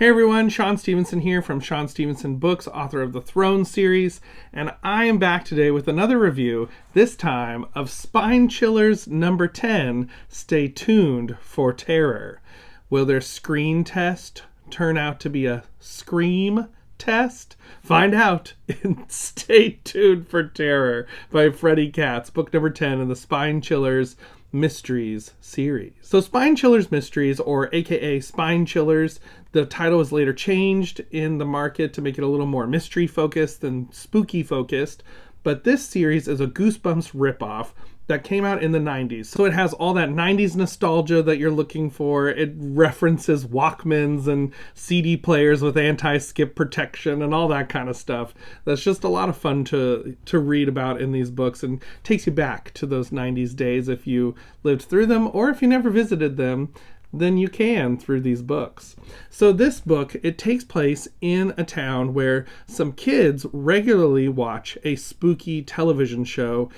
Hey everyone, Shaun Stevenson here from Shaun Stevenson Books, author of the Throne series, and I am back today with another review, this time of Spine Chillers number 10, Stay Tuned for Terror. Will their screen test turn out to be a scream test? Find out in Stay Tuned for Terror by Freddie Katz, book number 10 in the Spine Chillers Mysteries series. So Spine Chillers Mysteries, or aka Spine Chillers, the title was later changed in the market to make it a little more mystery focused than spooky focused, but this series is a Goosebumps ripoff that came out in the 90s. So it has all that 90s nostalgia that you're looking for. It references Walkmans and CD players with anti-skip protection and all that kind of stuff. That's just a lot of fun to read about in these books and takes you back to those 90s days if you lived through them, or if you never visited them, then you can through these books. So this book, it takes place in a town where some kids regularly watch a spooky television show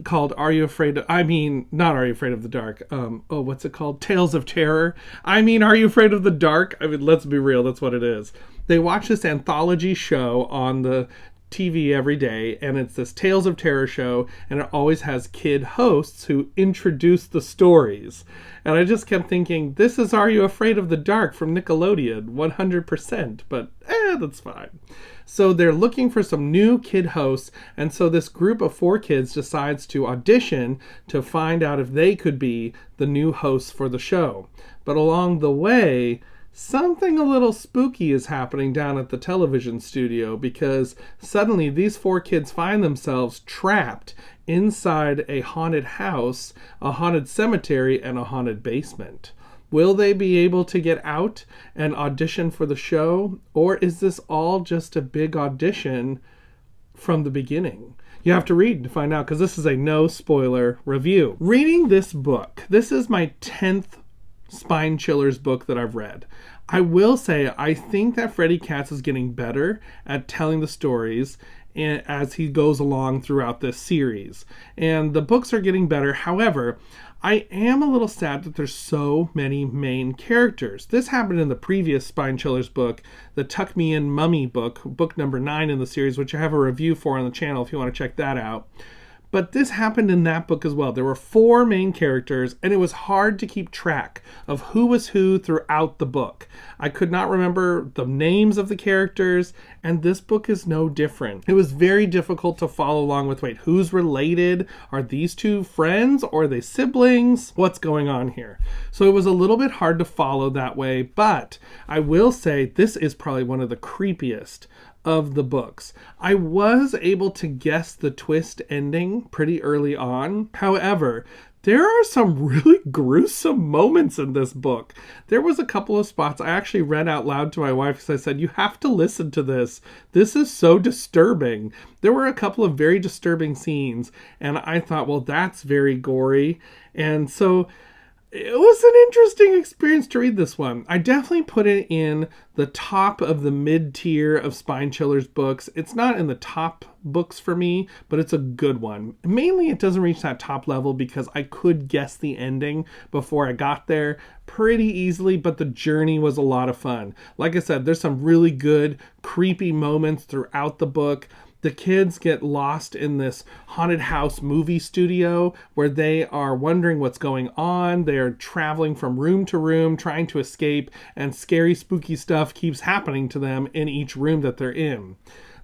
called Are You Afraid of, not Are You Afraid of the Dark? What's it called? Tales of Terror. Are You Afraid of the Dark? Let's be real, that's what it is. They watch this anthology show on the TV every day, and it's this Tales of Terror show, and it always has kid hosts who introduce the stories. And I just kept thinking, this is Are You Afraid of the Dark from Nickelodeon, 100%, but that's fine. So they're looking for some new kid hosts, and so this group of 4 kids decides to audition to find out if they could be the new hosts for the show. But along the way, something a little spooky is happening down at the television studio, because suddenly these 4 kids find themselves trapped inside a haunted house, a haunted cemetery, and a haunted basement. Will they be able to get out and audition for the show, or is this all just a big audition from the beginning? You have to read to find out, because this is a no spoiler review. Reading this book, this is my 10th Spine Chillers book that I've read. I will say I think that Freddie Katz is getting better at telling the stories as he goes along throughout this series. And the books are getting better. However, I am a little sad that there's so many main characters. This happened in the previous Spine Chillers book, the Tuck Me In Mummy book number 9 in the series, which I have a review for on the channel if you want to check that out. But this happened in that book as well. There were 4 main characters, and it was hard to keep track of who was who throughout the book. I could not remember the names of the characters, and this book is no different. It was very difficult to follow along with, wait, who's related? Are these 2 friends, or are they siblings? What's going on here? So it was a little bit hard to follow that way, but I will say this is probably one of the creepiest of the books. I was able to guess the twist ending pretty early on. However, there are some really gruesome moments in this book. There was a couple of spots I actually read out loud to my wife, because I said, you have to listen to this. This is so disturbing. There were a couple of very disturbing scenes, and I thought, well, that's very gory. And so it was an interesting experience to read this one. I definitely put it in the top of the mid-tier of Spine Chillers books. It's not in the top books for me, but it's a good one. Mainly it doesn't reach that top level because I could guess the ending before I got there pretty easily, but the journey was a lot of fun. Like I said, there's some really good, creepy moments throughout the book. The kids get lost in this haunted house movie studio where they are wondering what's going on. They're traveling from room to room, trying to escape, and scary, spooky stuff keeps happening to them in each room that they're in.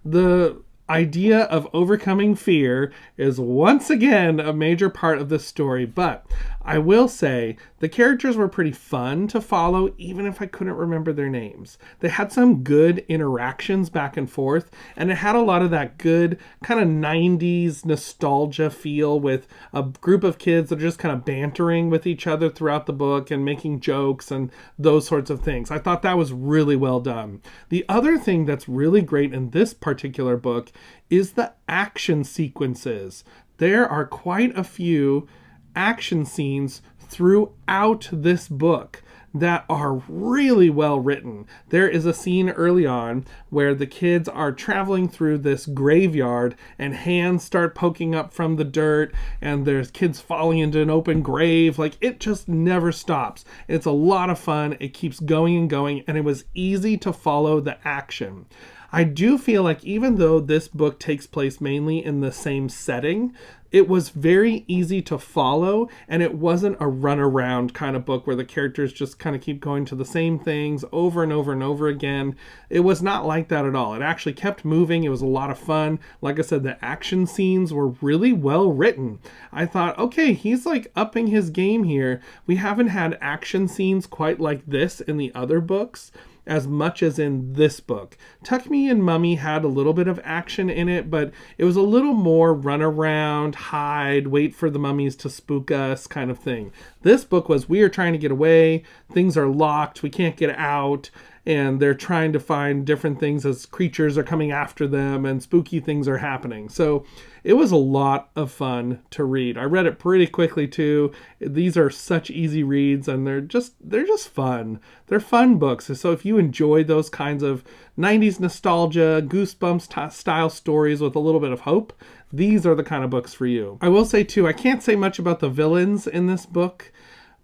The idea of overcoming fear is once again a major part of this story, but I will say the characters were pretty fun to follow, even if I couldn't remember their names. They had some good interactions back and forth, and it had a lot of that good kind of 90s nostalgia feel with a group of kids that are just kind of bantering with each other throughout the book and making jokes and those sorts of things. I thought that was really well done. The other thing that's really great in this particular book is the action sequences. There are quite a few action scenes throughout this book that are really well written. There is a scene early on where the kids are traveling through this graveyard and hands start poking up from the dirt and there's kids falling into an open grave. Like, it just never stops. It's a lot of fun. It keeps going and going, and it was easy to follow the action. I do feel like even though this book takes place mainly in the same setting, it was very easy to follow, and it wasn't a runaround kind of book where the characters just kind of keep going to the same things over and over and over again. It was not like that at all. It actually kept moving. It was a lot of fun. Like I said, the action scenes were really well written. I thought, okay, he's like upping his game here. We haven't had action scenes quite like this in the other books as much as in this book. Tuck Me and Mummy had a little bit of action in it, but it was a little more run around, hide, wait for the mummies to spook us kind of thing. This book was, we are trying to get away, things are locked, we can't get out, and they're trying to find different things as creatures are coming after them and spooky things are happening. So it was a lot of fun to read. I read it pretty quickly too. These are such easy reads, and they're just fun. They're fun books. So if you enjoy those kinds of 90s nostalgia, Goosebumps style stories with a little bit of hope, these are the kind of books for you. I will say too, I can't say much about the villains in this book,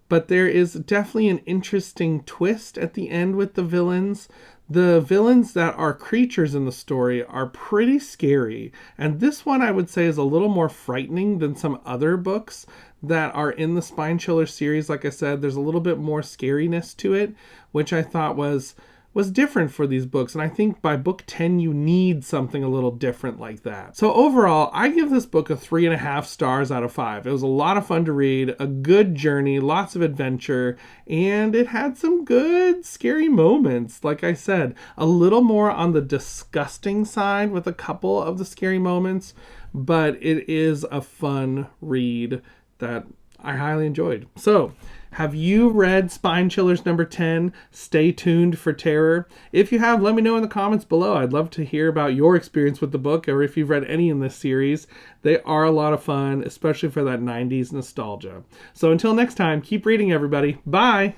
but there is definitely an interesting twist at the end with the villains. The villains that are creatures in the story are pretty scary, and this one I would say is a little more frightening than some other books that are in the Spine Chiller series. Like I said, there's a little bit more scariness to it, which I thought was different for these books, and I think by book 10 you need something a little different like that. So overall, I give this book a 3.5 stars out of 5. It was a lot of fun to read, a good journey, lots of adventure, and it had some good scary moments. Like I said, a little more on the disgusting side with a couple of the scary moments, but it is a fun read that I highly enjoyed. So, have you read Spine Chillers number 10? Stay tuned for terror. If you have, let me know in the comments below. I'd love to hear about your experience with the book, or if you've read any in this series. They are a lot of fun, especially for that 90s nostalgia. So until next time, keep reading, everybody. Bye!